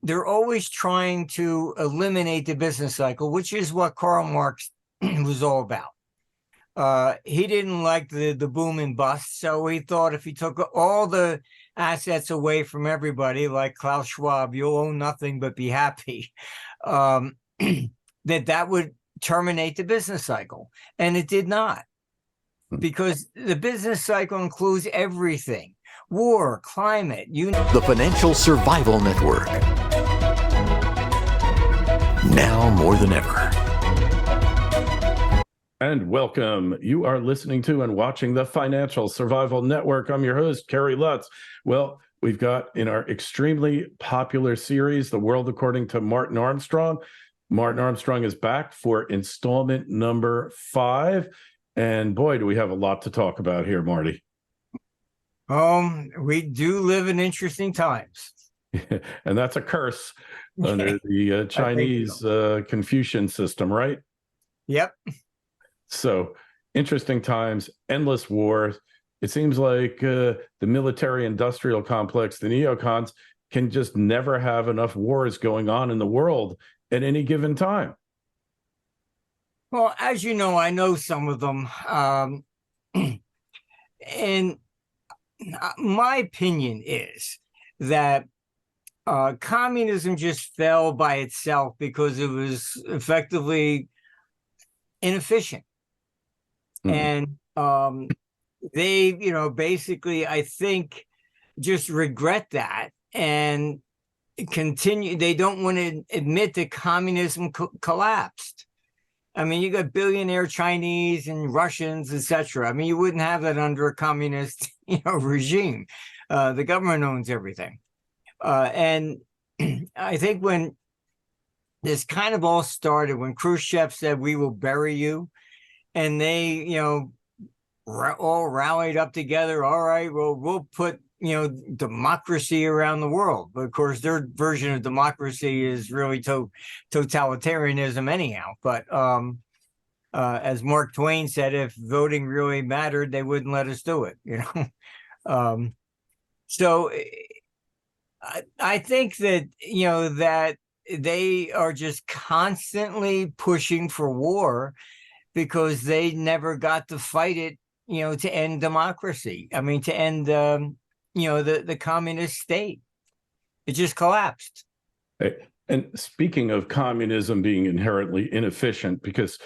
they're always trying to eliminate the business cycle, which is what Karl Marx was all about. He didn't like the boom and bust, so he thought if he took all the assets away from everybody, like Klaus Schwab, you'll own nothing but be happy, that would terminate the business cycle. And it did not, because the business cycle includes everything: war, climate, The Financial Survival Network. Now more than ever. And welcome. You are listening to and watching the Financial Survival Network. I'm your host, Kerry Lutz. Well, we've got in our extremely popular series, The World According to Martin Armstrong. Martin Armstrong is back for installment number 5. And boy, do we have a lot to talk about here, Marty. We do live in interesting times. And that's a curse under the Chinese Confucian system, right? Yep. So interesting times, endless war. It seems like the military-industrial complex, the neocons, can just never have enough wars going on in the world at any given time. Well, as you know, I know some of them. And my opinion is that communism just fell by itself because it was effectively inefficient. And they, basically, I think, just regret that and continue. They don't want to admit that communism collapsed. I mean, you got billionaire Chinese and Russians, etc. I mean, you wouldn't have that under a communist, regime. The government owns everything. And I think when this kind of all started, when Khrushchev said, "We will bury you," and they, all rallied up together. All right, well, we'll put, democracy around the world. But of course, their version of democracy is really totalitarianism anyhow. But as Mark Twain said, if voting really mattered, they wouldn't let us do it, So I think that, that they are just constantly pushing for war because they never got to fight it, to end democracy. I mean, to end, the communist state. It just collapsed. And speaking of communism being inherently inefficient, because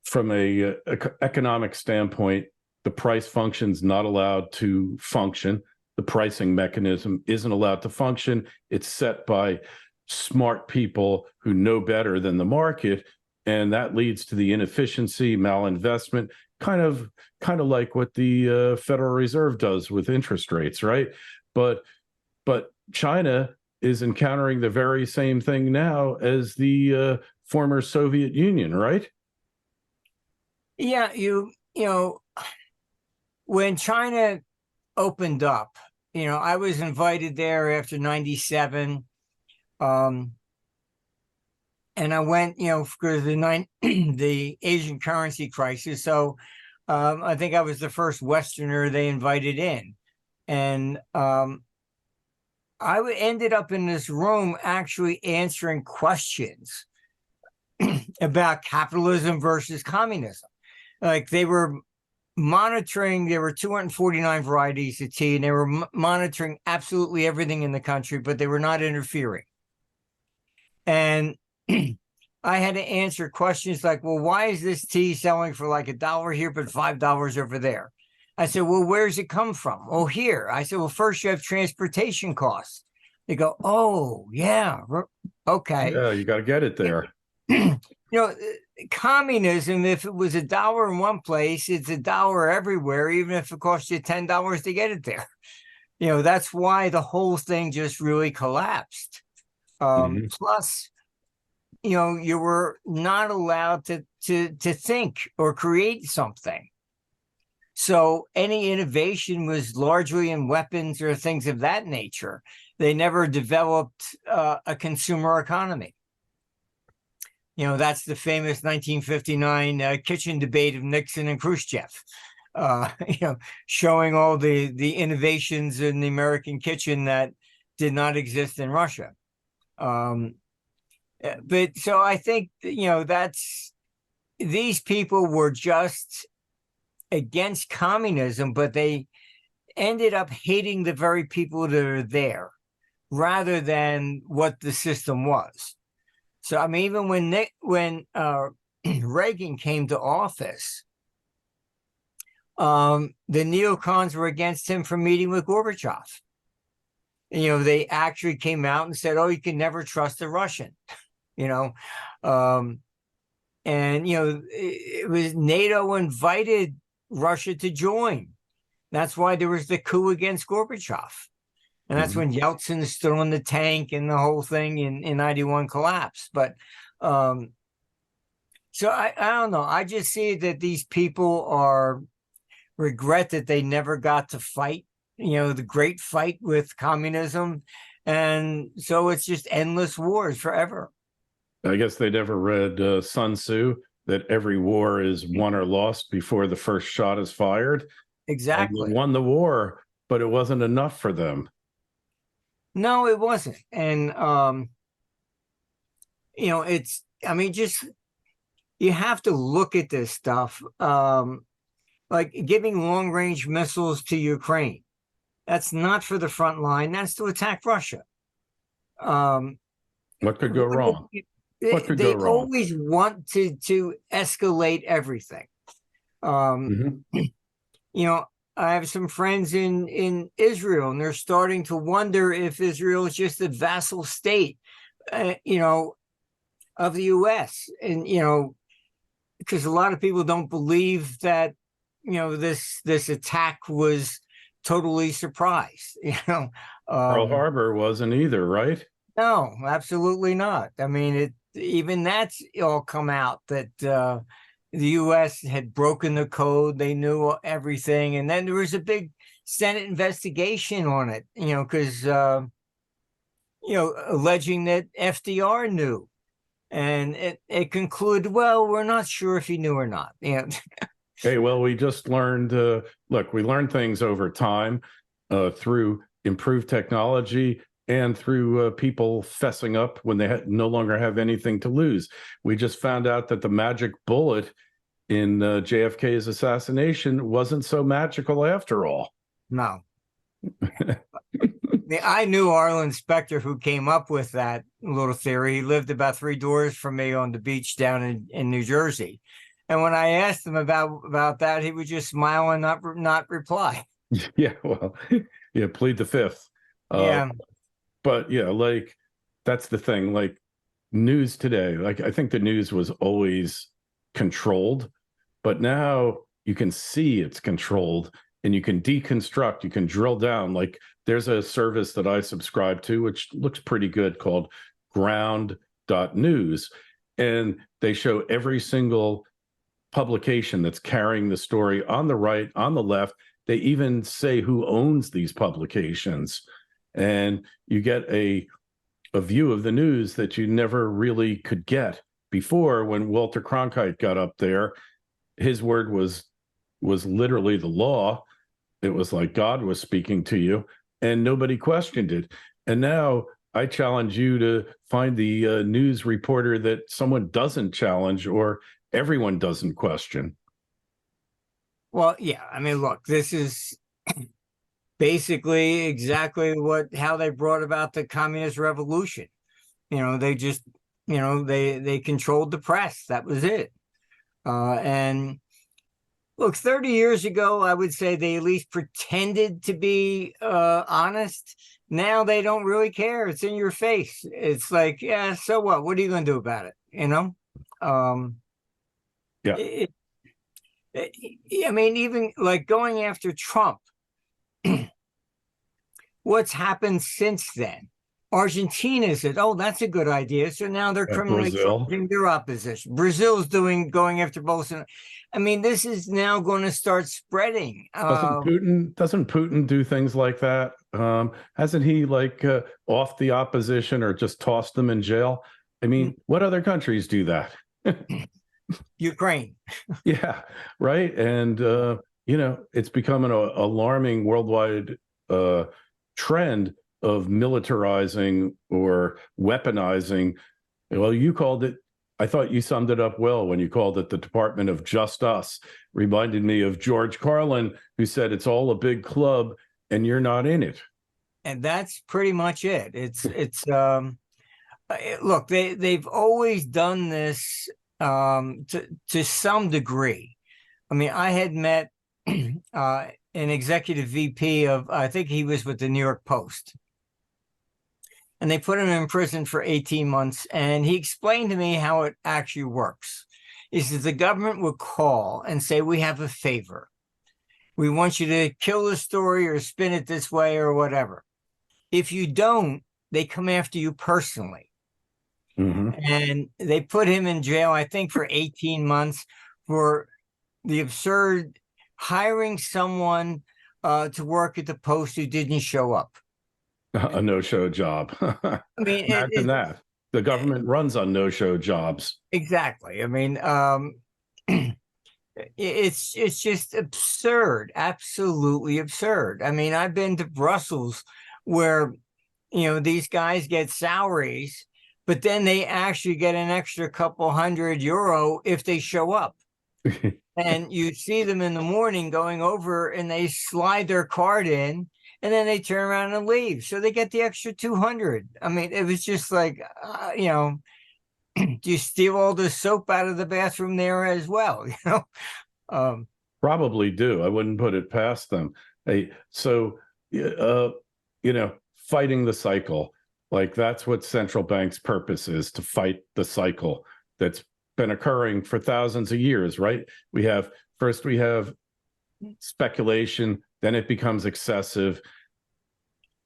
from a economic standpoint, the price function's not allowed to function. The pricing mechanism isn't allowed to function. It's set by smart people who know better than the market. And that leads to the inefficiency, malinvestment, kind of like what the Federal Reserve does with interest rates, right? But China is encountering the very same thing now as the former Soviet Union, right? Yeah, when China opened up, I was invited there after 97. And I went, for the Asian currency crisis. So I think I was the first Westerner they invited in. And I ended up in this room actually answering questions about capitalism versus communism. Like they were monitoring, there were 249 varieties of tea, and they were monitoring absolutely everything in the country, but they were not interfering. And I had to answer questions like, well, why is this tea selling for like $1 here, but $5 over there? I said, well, where's it come from? Oh, here. I said, well, first you have transportation costs. They go, oh, yeah. Okay. Yeah, you got to get it there. Communism, if it was $1 in one place, it's $1 everywhere, even if it costs you $10 to get it there. That's why the whole thing just really collapsed. Plus, you were not allowed to think or create something. So any innovation was largely in weapons or things of that nature. They never developed a consumer economy. That's the famous 1959 kitchen debate of Nixon and Khrushchev, showing all the innovations in the American kitchen that did not exist in Russia. But so I think, these people were just against communism, but they ended up hating the very people that are there rather than what the system was. So, I mean, even when Reagan came to office, the neocons were against him for meeting with Gorbachev. They actually came out and said, "Oh, you can never trust a Russian," and it was NATO invited Russia to join. That's why there was the coup against Gorbachev, and that's when Yeltsin stood on the tank and the whole thing in '91 collapsed. But so I don't know. I just see that these people regret that they never got to fight, the great fight with communism. And so it's just endless wars forever. I guess they never read Sun Tzu, that every war is won or lost before the first shot is fired. Exactly. And they won the war, but it wasn't enough for them. No, it wasn't. And, just you have to look at this stuff. Like giving long-range missiles to Ukraine. That's not for the front line. That's to attack Russia. What could go wrong? What could they go wrong? Always want to escalate everything. I have some friends in Israel, and they're starting to wonder if Israel is just a vassal state, of the U.S. And, because a lot of people don't believe that, this attack was totally surprised. Pearl Harbor wasn't either, right? No, absolutely not. I mean, even that's all come out that the U.S. had broken the code. They knew everything. And then there was a big Senate investigation on it, because, alleging that FDR knew. And it concluded, well, we're not sure if he knew or not. Okay, well, we just learned, we learned things over time through improved technology and through people fessing up when they no longer have anything to lose. We just found out that the magic bullet in JFK's assassination wasn't so magical after all. No. I knew Arlen Specter, who came up with that little theory. He lived about 3 doors from me on the beach down in New Jersey. And when I asked him about that, he would just smile and not reply. Yeah, well, plead the fifth. Yeah. But yeah, that's the thing. News today, I think the news was always controlled, but now you can see it's controlled and you can deconstruct, you can drill down. There's a service that I subscribe to, which looks pretty good, called ground.news. And they show every single publication that's carrying the story on the right, on the left. They even say who owns these publications. And you get a view of the news that you never really could get before. When Walter Cronkite got up there, his word was literally the law. It was like God was speaking to you, and nobody questioned it. And now I challenge you to find the news reporter that someone doesn't challenge or everyone doesn't question. Well, yeah. I mean, look, this is basically exactly how they brought about the communist revolution. They just, they controlled the press. That was it. And look, 30 years ago, I would say they at least pretended to be honest. Now they don't really care. It's in your face. It's like, yeah, so what? What are you going to do about it? Yeah. I mean, even going after Trump, what's happened since then? Argentina said, "Oh, that's a good idea." So now they're criminally charging their opposition. Brazil's going after Bolsonaro. I mean, this is now going to start spreading. Doesn't Putin do things like that? Hasn't he off the opposition or just tossed them in jail? I mean, what other countries do that? Ukraine. Yeah, right. And it's become an alarming worldwide trend of militarizing or weaponizing. Well, you called it, I thought you summed it up well when you called it the Department of Just Us. Reminded me of George Carlin, who said it's all a big club and you're not in it. And that's pretty much it. Look, they've always done this to some degree. I mean, I had met an executive VP of, I think he was with the New York Post, and they put him in prison for 18 months. And he explained to me how it actually works. He says the government would call and say, we have a favor. We want you to kill the story or spin it this way or whatever. If you don't, they come after you personally. Mm-hmm. And they put him in jail, I think, for 18 months for the absurd hiring someone to work at the Post who didn't show up. A no-show job. I mean, imagine that. The government runs on no-show jobs. Exactly. I mean, it's just absurd, absolutely absurd. I mean, I've been to Brussels where, these guys get salaries, but then they actually get an extra couple €100 if they show up. And you see them in the morning going over and they slide their card in and then they turn around and leave. So they get the extra 200. I mean, it was just like, do you steal all the soap out of the bathroom there as well? Probably do. I wouldn't put it past them. Fighting the cycle, like that's what central bank's purpose is, to fight the cycle that's been occurring for thousands of years, right? We have speculation, then it becomes excessive.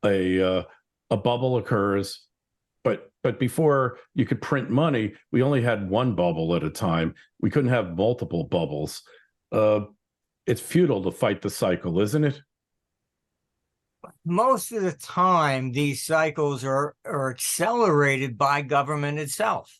A bubble occurs, but before you could print money, we only had one bubble at a time. We couldn't have multiple bubbles. It's futile to fight the cycle, isn't it? Most of the time, these cycles are accelerated by government itself.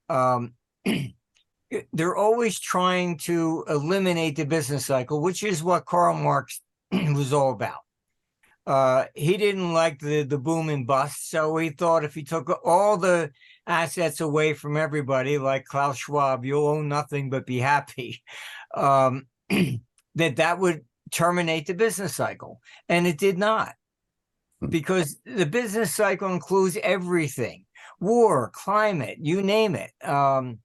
They're always trying to eliminate the business cycle, which is what Karl Marx was all about. He didn't like the boom and bust, so he thought if he took all the assets away from everybody, like Klaus Schwab, you'll own nothing but be happy, that would terminate the business cycle. And it did not, because the business cycle includes everything: war, climate, you name it. I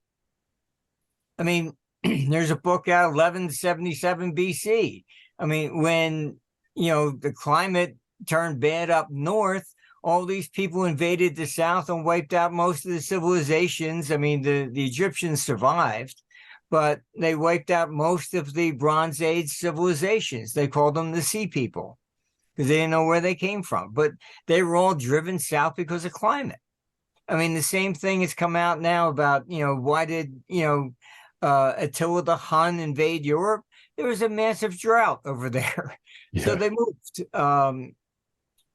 mean, there's a book out, 1177 BC. I mean, when, the climate turned bad up north, all these people invaded the south and wiped out most of the civilizations. I mean, the Egyptians survived, but they wiped out most of the Bronze Age civilizations. They called them the Sea People because they didn't know where they came from. But they were all driven south because of climate. I mean, the same thing has come out now about, why did, Attila the Hun invade Europe? There was a massive drought over there. Yeah. So they moved.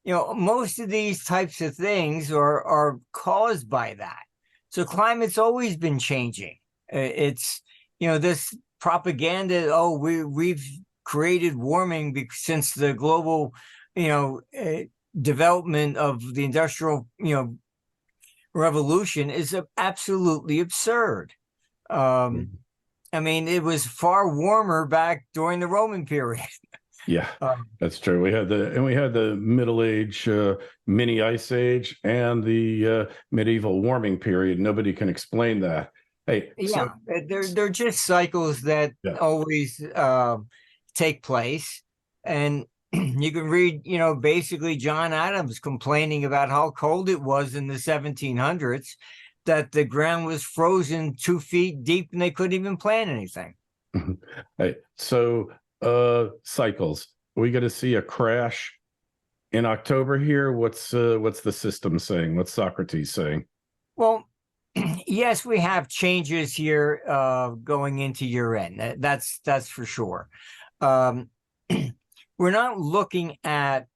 Most of these types of things are caused by that. So climate's always been changing. It's, this propaganda, we've created warming since the global, development of the industrial, revolution is absolutely absurd. I mean, it was far warmer back during the Roman period. Yeah, that's true. We had the Middle Age, mini ice age, and the medieval warming period. Nobody can explain that. Hey, yeah, they're just cycles that always take place, and you can read, basically John Adams complaining about how cold it was in the 1700s, that the ground was frozen 2 feet deep and they couldn't even plant anything. Hey, so cycles. Are we going to see a crash in October here? What's the system saying? What's Socrates saying? Well, yes, we have changes here going into year end. That's for sure. We're not looking at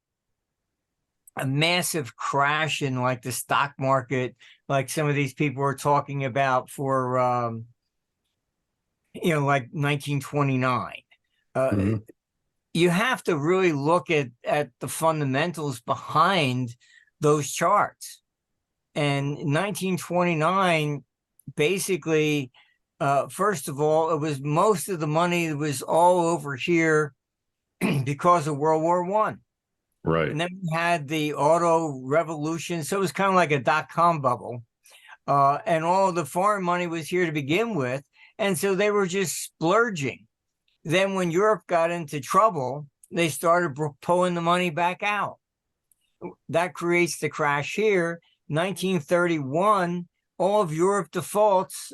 a massive crash in like the stock market, like some of these people are talking about for, like 1929. you have to really look at the fundamentals behind those charts. And 1929, basically, first of all, it was most of the money was all over here because of World War I. Right. And then we had the auto revolution. So it was kind of like a dot-com bubble. And all the foreign money was here to begin with. And so they were just splurging. Then when Europe got into trouble, they started pulling the money back out. That creates the crash here. 1931, all of Europe defaults.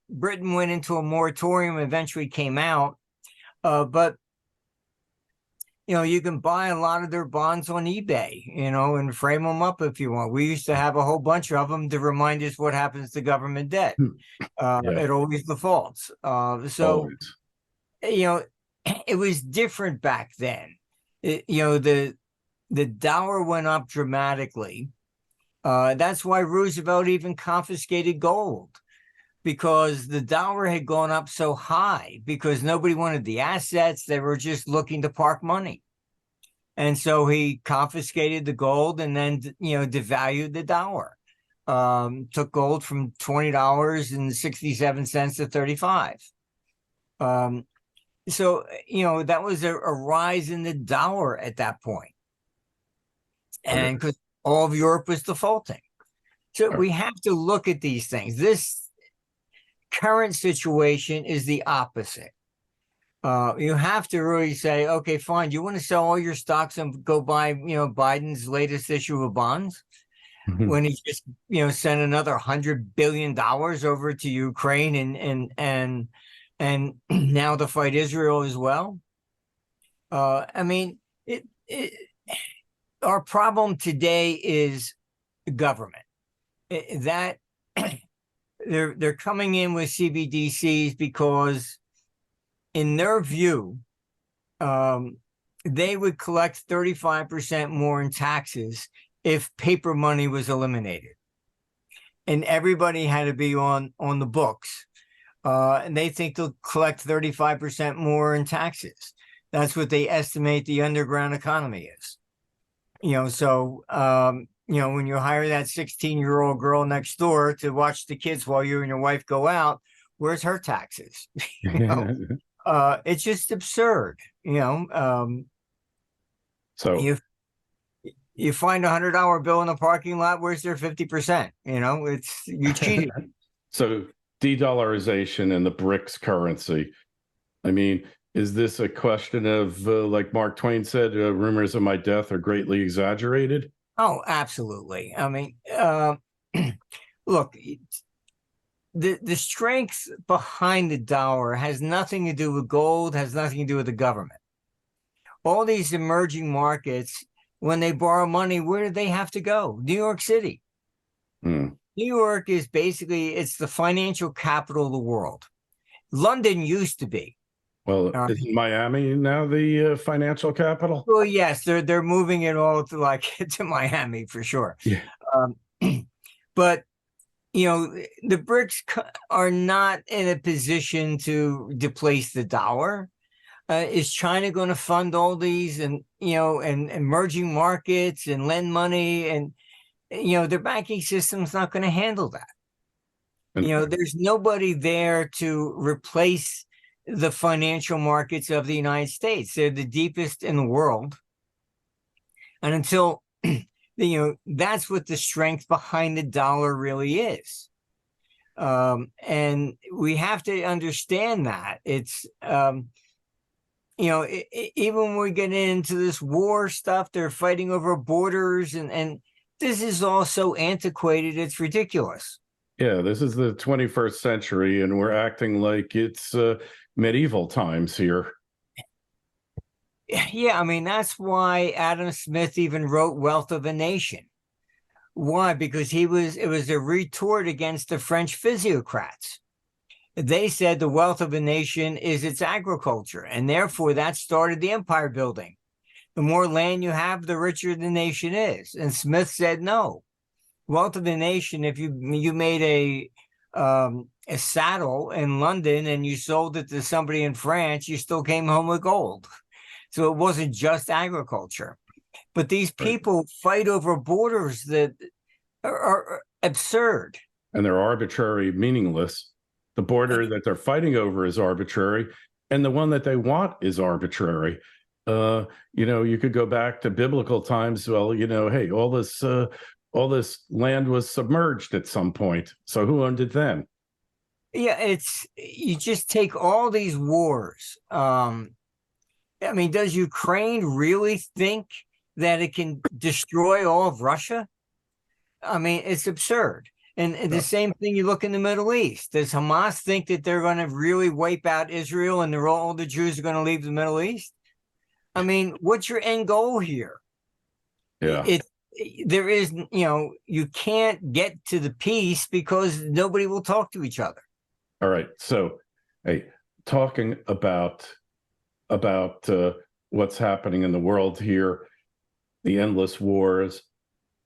Britain went into a moratorium, eventually came out. But you can buy a lot of their bonds on eBay, and frame them up if you want. We used to have a whole bunch of them to remind us what happens to government debt. It always defaults. So, always. It was different back then. The dollar went up dramatically. That's why Roosevelt even confiscated gold, because the dollar had gone up so high because nobody wanted the assets. They were just looking to park money. And so he confiscated the gold and then, devalued the dollar. Took gold from $20.67 to $35. So, that was a rise in the dollar at that point. And because all of Europe was defaulting. So we have to look at these things. This current situation is the opposite. You have to really say, okay, fine. You want to sell all your stocks and go buy, Biden's latest issue of bonds when he just, sent another $100 billion over to Ukraine and now to fight Israel as well. I mean, our problem today is government. That they're coming in with CBDCs because, in their view, they would collect 35% more in taxes if paper money was eliminated, and everybody had to be on the books. And they think they'll collect 35% more in taxes. That's what they estimate the underground economy is. So when you hire that 16-year-old girl next door to watch the kids while you and your wife go out, where's her taxes? It's just absurd. So you find $100 bill in the parking lot, where's their 50%? It's you cheated. So de-dollarization and the BRICS currency. I mean, is this a question of, like Mark Twain said, rumors of my death are greatly exaggerated? Oh, absolutely. I mean, look, the strength behind the dollar has nothing to do with gold, has nothing to do with the government. All these emerging markets, when they borrow money, where do they have to go? New York City. New York is basically, it's the financial capital of the world. London used to be. Well, is Miami now the financial capital? Well, yes, they're moving it all to Miami for sure. Yeah. But the BRICS are not in a position to displace the dollar. Is China going to fund all these and emerging markets and lend money? And their banking system's not going to handle that. There's nobody there to replace the financial markets of the United States. They're the deepest in the world. And until, that's what the strength behind the dollar really is. And we have to understand that. It's, even when we get into this war stuff, they're fighting over borders and this is all so antiquated, it's ridiculous. Yeah, this is the 21st century and we're acting like it's medieval times here. Yeah, I mean, that's why Adam Smith even wrote Wealth of a Nation. Why? Because it was a retort against the French physiocrats. They said the wealth of a nation is its agriculture, and therefore that started the empire building. The more land you have, the richer the nation is. And Smith said, no. Wealth of the nation, if you made a saddle in London and you sold it to somebody in France, you still came home with gold. So it wasn't just agriculture. But these people fight over borders that are absurd. And they're arbitrary, meaningless. The border that they're fighting over is arbitrary, and the one that they want is arbitrary. You could go back to biblical times. Well, hey, all this land was submerged at some point. So who owned it then? Yeah, you just take all these wars. Does Ukraine really think that it can destroy all of Russia? It's absurd. And the same thing, you look in the Middle East. Does Hamas think that they're going to really wipe out Israel and all the Jews are going to leave the Middle East? What's your end goal here? Yeah. There is, you can't get to the peace because nobody will talk to each other. All right. So, hey, talking about what's happening in the world here, the endless wars,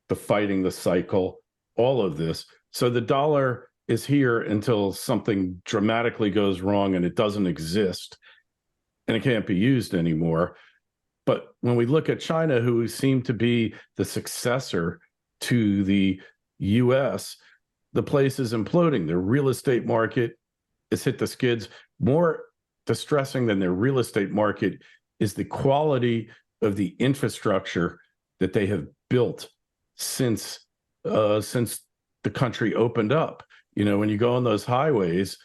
the fighting, the cycle, all of this. So the dollar is here until something dramatically goes wrong and it doesn't exist and it can't be used anymore. But when we look at China, who seem to be the successor to the US, the place is imploding. Their real estate market has hit the skids. More distressing than their real estate market is the quality of the infrastructure that they have built since the country opened up. When you go on those highways,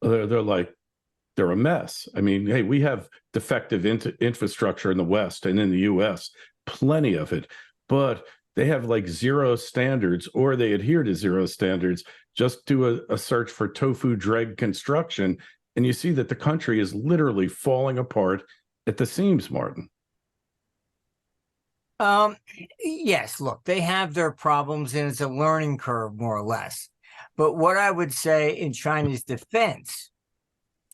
they're a mess. Hey, we have defective infrastructure in the West and in the US, plenty of it, but they have like zero standards, or they adhere to zero standards. Just do a search for tofu dreg construction, and you see that the country is literally falling apart at the seams, Martin. Yes, look, they have their problems and it's a learning curve, more or less. But what I would say in China's defense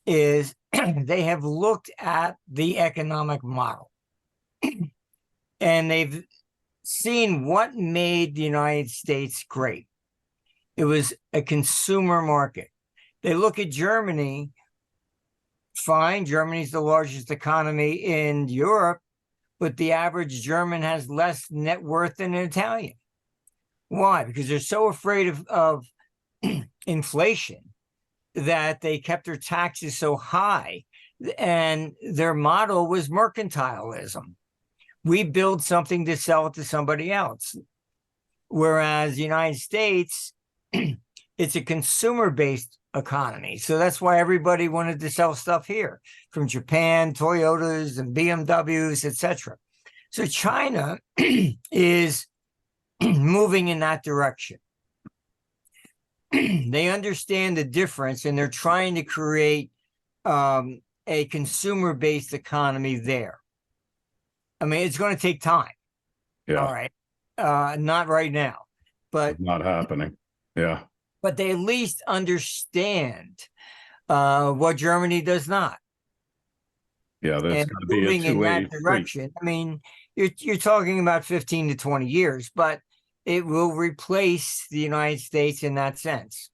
is they have looked at the economic model and they've seen what made the United States great. It was a consumer market. They look at Germany, fine, Germany's the largest economy in Europe, but the average German has less net worth than an Italian. Why? Because they're so afraid of inflation that they kept their taxes so high, and their model was mercantilism. We build something to sell it to somebody else. Whereas the United States, it's a consumer-based economy. So that's why everybody wanted to sell stuff here, from Japan, Toyotas and BMWs, etc. So China is moving in that direction. They understand the difference, and they're trying to create a consumer-based economy there. It's going to take time. Yeah. All right. Not right now, but it's not happening. Yeah. But they at least understand what Germany does not. Yeah, that's going to be moving a two-way in that direction. You're talking about 15 to 20 years, but it will replace the United States in that sense.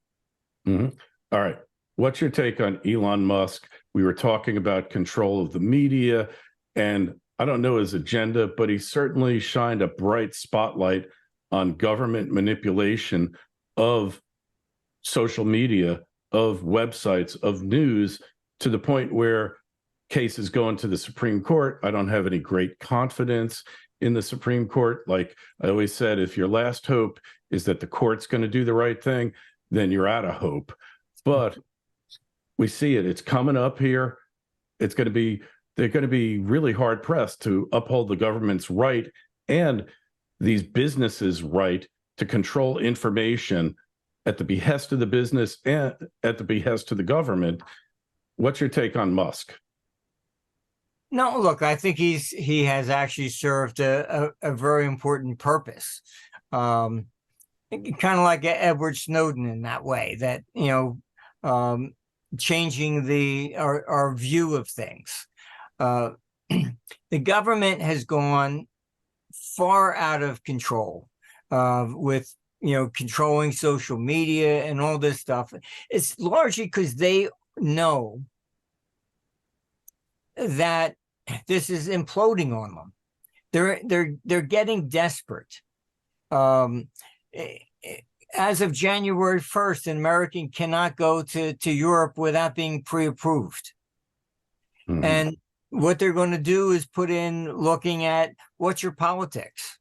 Mm-hmm. All right. What's your take on Elon Musk? We were talking about control of the media, and I don't know his agenda, but he certainly shined a bright spotlight on government manipulation of social media, of websites, of news, to the point where cases going to the Supreme Court. I don't have any great confidence in the Supreme Court. Like I always said, if your last hope is that the court's going to do the right thing, then you're out of hope. But we see it. It's coming up here. They're going to be really hard pressed to uphold the government's right and these businesses' right to control information at the behest of the business and at the behest of the government. What's your take on Musk? No, look, I think he has actually served a very important purpose. Kind of like Edward Snowden in that way, that, changing our view of things. The government has gone far out of control with, controlling social media and all this stuff. It's largely because they know that this is imploding on them. They're getting desperate. Um, as of January 1st, an American cannot go to Europe without being pre-approved. Mhm. And what they're going to do is put in looking at what's your politics.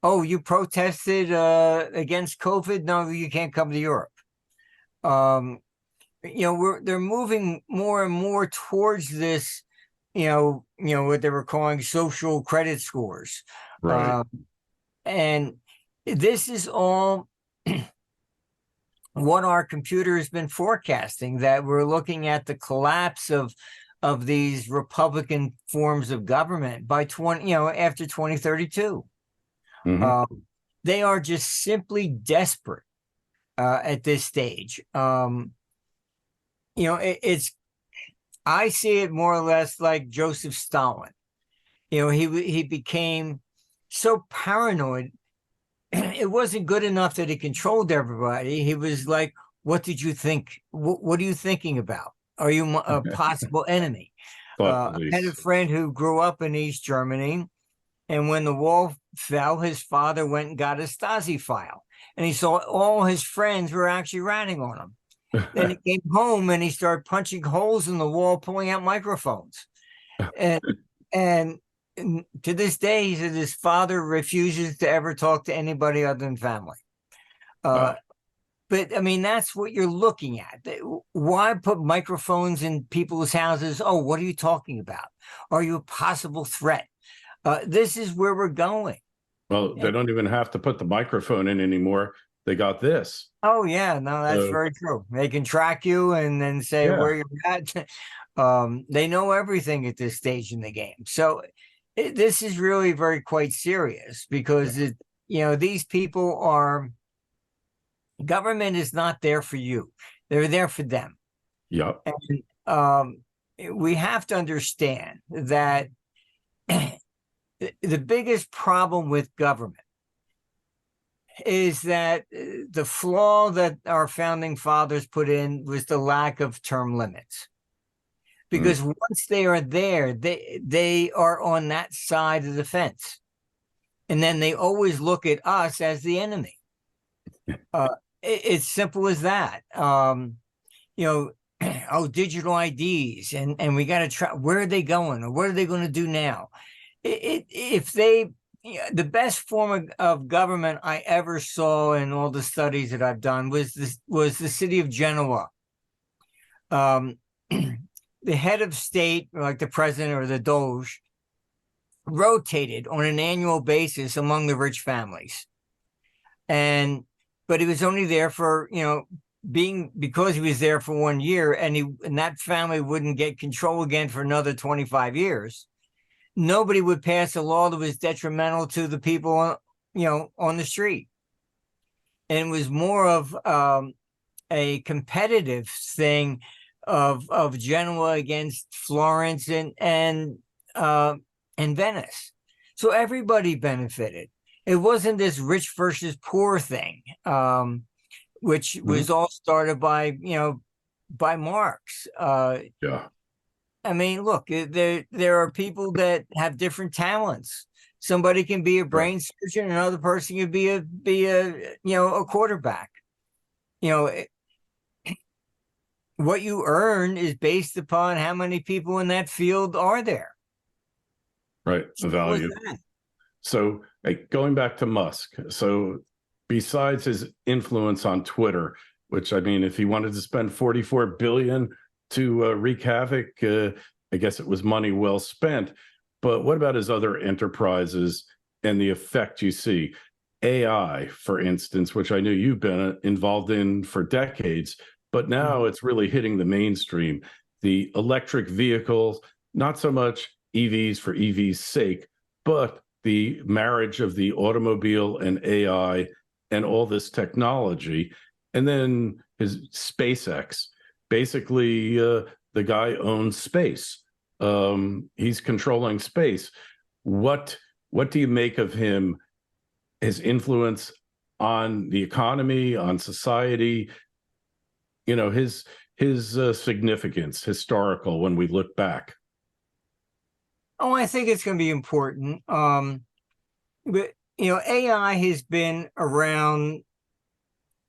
Oh, you protested against COVID? No, you can't come to Europe. They're moving more and more towards this, what they were calling social credit scores. Right. And this is all what our computer has been forecasting, that we're looking at the collapse of these Republican forms of government by after 2032. Mhm. They are just simply desperate at this stage. I see it more or less like Joseph Stalin. He became so paranoid. It wasn't good enough that he controlled everybody. He was like, what did you think? What are you thinking about? Are you a possible enemy? Thought I had a police. friend who grew up in East Germany, and when the wall fell, his father went and got a Stasi file, and he saw all his friends were actually ratting on him. Then he came home and he started punching holes in the wall, pulling out microphones. And to this day, he said his father refuses to ever talk to anybody other than family. Wow. But I mean, that's what you're looking at. Why put microphones in people's houses? Oh, what are you talking about? Are you a possible threat? This is where we're going. Well, they don't even have to put the microphone in anymore. They got this. Oh, yeah, no, that's very true. They can track you and then say where you're at. They know everything at this stage in the game. So this is really quite serious, because these people government is not there for you. They're there for them. Yep. And we have to understand that the biggest problem with government is that the flaw that our founding fathers put in was the lack of term limits. Because once they are there, they are on that side of the fence. And then they always look at us as the enemy. It's simple as that. Digital IDs, and we got to try, where are they going, or what are they going to do now? The best form of government I ever saw in all the studies that I've done was the city of Genoa. The head of state, like the president or the Doge, rotated on an annual basis among the rich families. But he was only there for, because he was there for 1 year, and that family wouldn't get control again for another 25 years. Nobody would pass a law that was detrimental to the people, on the street. And it was more of a competitive thing of Genoa against Florence and Venice. So everybody benefited. It wasn't this rich versus poor thing, which was all started by Marx. Yeah. I mean, look, there are people that have different talents. Somebody can be a brain surgeon, another person can be a quarterback. What you earn is based upon how many people in that field are there. Right, the value. So going back to Musk, so besides his influence on Twitter, which, I mean, if he wanted to spend $44 billion to wreak havoc, I guess it was money well spent. But what about his other enterprises and the effect you see? AI, for instance, which I know you've been involved in for decades, but now it's really hitting the mainstream. The electric vehicles, not so much EVs for EV's sake, but the marriage of the automobile and AI and all this technology. And then his SpaceX, basically the guy owns space. He's controlling space. What do you make of him, his influence on the economy, on society, his significance, historical, when we look back? Oh, I think it's going to be important. But AI has been around.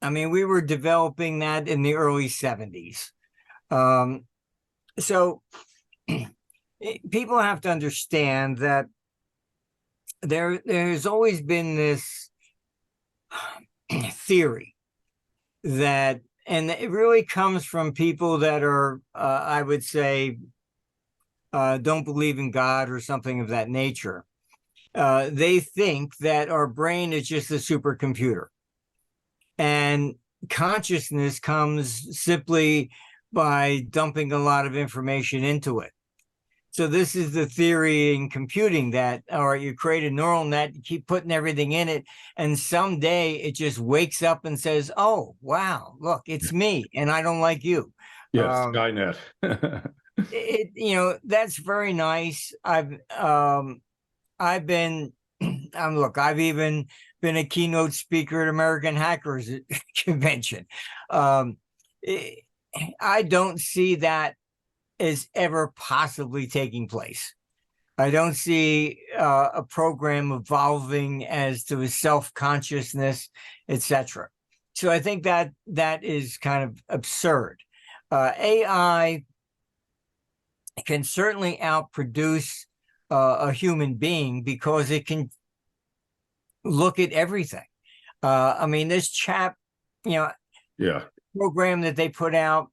I mean, we were developing that in the early 70s. So people have to understand that there's always been this theory that, and it really comes from people that are, I would say, don't believe in God or something of that nature. They think that our brain is just a supercomputer. And consciousness comes simply by dumping a lot of information into it. So this is the theory in computing that, all right, you create a neural net, you keep putting everything in it, and someday it just wakes up and says, oh, wow, look, it's me, and I don't like you. Yes, Skynet. That's very nice. I've been, I've even been a keynote speaker at American Hackers Convention. I don't see that as ever possibly taking place. I don't see a program evolving as to a self-consciousness, etc. So I think that is kind of absurd. AI can certainly outproduce a human being because it can look at everything. I mean, this chap, program that they put out,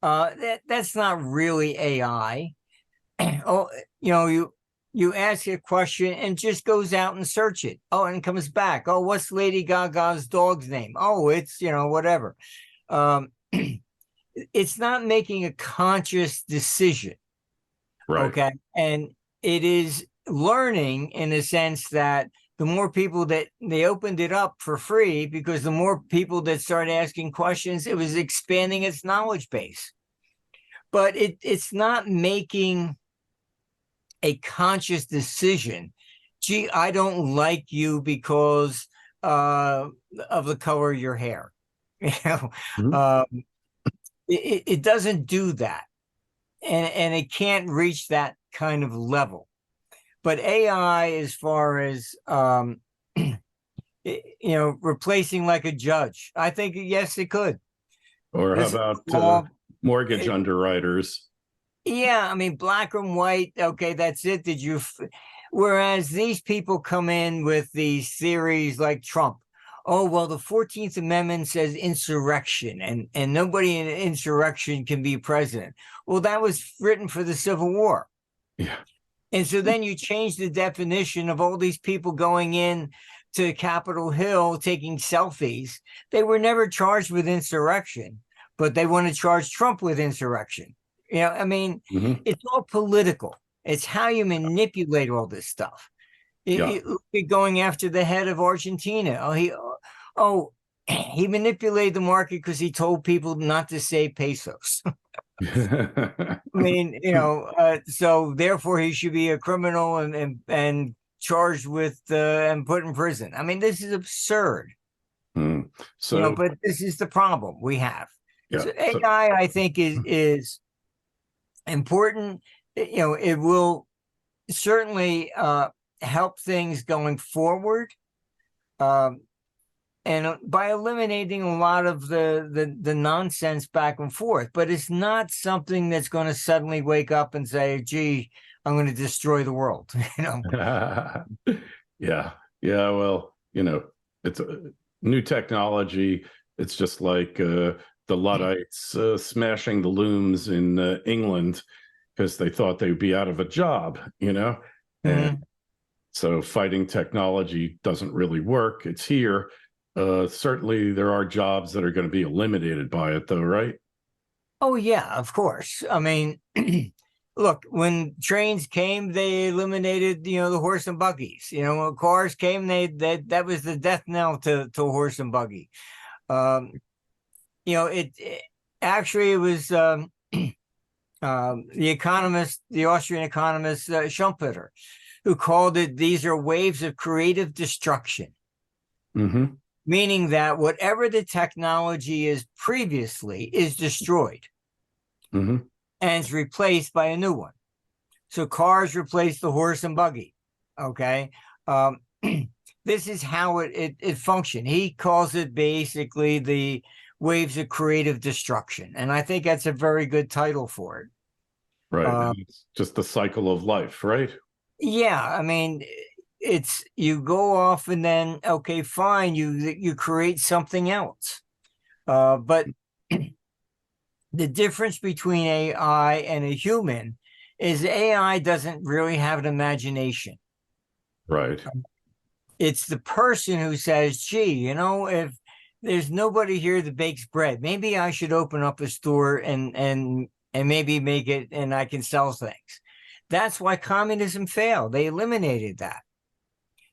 that's not really AI. Oh, you ask a question and just goes out and search it. Oh, and comes back. Oh, what's Lady Gaga's dog's name? Oh, it's whatever. It's not making a conscious decision. Right. Okay. And it is learning in a sense that the more people that they opened it up for free, because the more people that started asking questions, it was expanding its knowledge base. But it's not making a conscious decision. Gee, I don't like you because of the color of your hair. It doesn't do that. And it can't reach that kind of level. But AI, as far as replacing like a judge, I think yes, it could. Or how about mortgage underwriters? Yeah, I mean, black and white. Okay, that's it. Whereas these people come in with these theories like Trump. Oh, well, the 14th Amendment says insurrection, and nobody in insurrection can be president. Well, that was written for the Civil War. Yeah. And so then you change the definition of all these people going in to Capitol Hill taking selfies. They were never charged with insurrection, but they want to charge Trump with insurrection. It's all political. It's how you manipulate all this stuff. Going after the head of Argentina. He manipulated the market because he told people not to say pesos. I mean, so therefore he should be a criminal and charged with and put in prison. I mean, this is absurd. So, but this is the problem we have. So AI, I think, is important. It will certainly help things going forward. And by eliminating a lot of the nonsense back and forth, but it's not something that's going to suddenly wake up and say, gee, I'm going to destroy the world. Yeah. Well, it's a new technology. It's just like the Luddites smashing the looms in England because they thought they'd be out of a job, and so fighting technology doesn't really work. It's here. Certainly there are jobs that are going to be eliminated by it, though, right? Oh, yeah, of course. I mean, look, when trains came, they eliminated, the horse and buggies. When cars came, that was the death knell to a horse and buggy. It was the Austrian economist Schumpeter, who called it, these are waves of creative destruction. Meaning that whatever the technology is previously is destroyed and is replaced by a new one. So cars replace the horse and buggy. Okay. This is how it functioned. He calls it basically the waves of creative destruction. And I think that's a very good title for it. Right. It's just the cycle of life, right? Yeah. I mean, it's you go off and then, okay, fine, you create something else. But the difference between AI and a human is AI doesn't really have an imagination. Right. It's the person who says, gee, if there's nobody here that bakes bread, maybe I should open up a store and maybe make it and I can sell things. That's why communism failed. They eliminated that.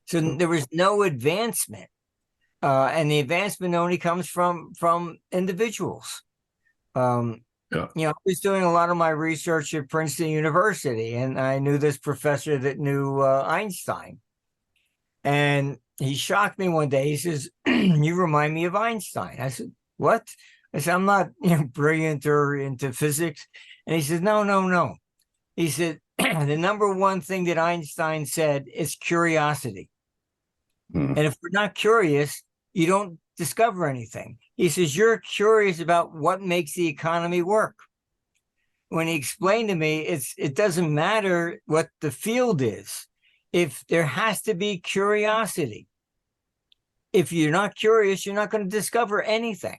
So there was no advancement. And the advancement only comes from individuals. Yeah. I was doing a lot of my research at Princeton University, and I knew this professor that knew Einstein. And he shocked me one day. He says, you remind me of Einstein. I said, what? I said, I'm not brilliant or into physics. And he said, no. He said, the number one thing that Einstein said is curiosity. And if we're not curious, you don't discover anything. He says, you're curious about what makes the economy work. When he explained to me, it doesn't matter what the field is. If there has to be curiosity. If you're not curious, you're not going to discover anything.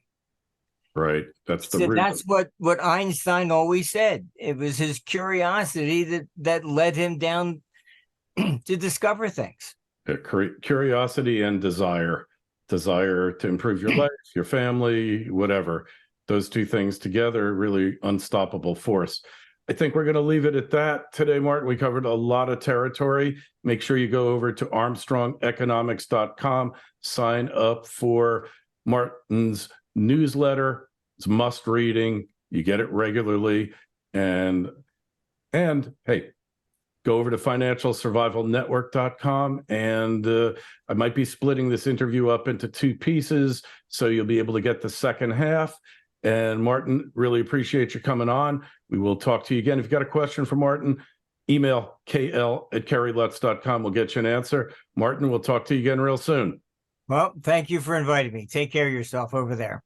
Right. That's the reason. That's what Einstein always said. It was his curiosity that led him down to discover things. Curiosity and desire to improve your life, your family, whatever. Those two things together, really unstoppable force. I think we're going to leave it at that today, Martin. We covered a lot of territory. Make sure you go over to armstrongeconomics.com, sign up for Martin's newsletter. It's must reading. You get it regularly. And hey, go over to financialsurvivalnetwork.com, and I might be splitting this interview up into two pieces, so you'll be able to get the second half. And Martin, really appreciate you coming on. We will talk to you again. If you've got a question for Martin, email kl@kerrylutz.com. We'll get you an answer. Martin, we'll talk to you again real soon. Well, thank you for inviting me. Take care of yourself over there.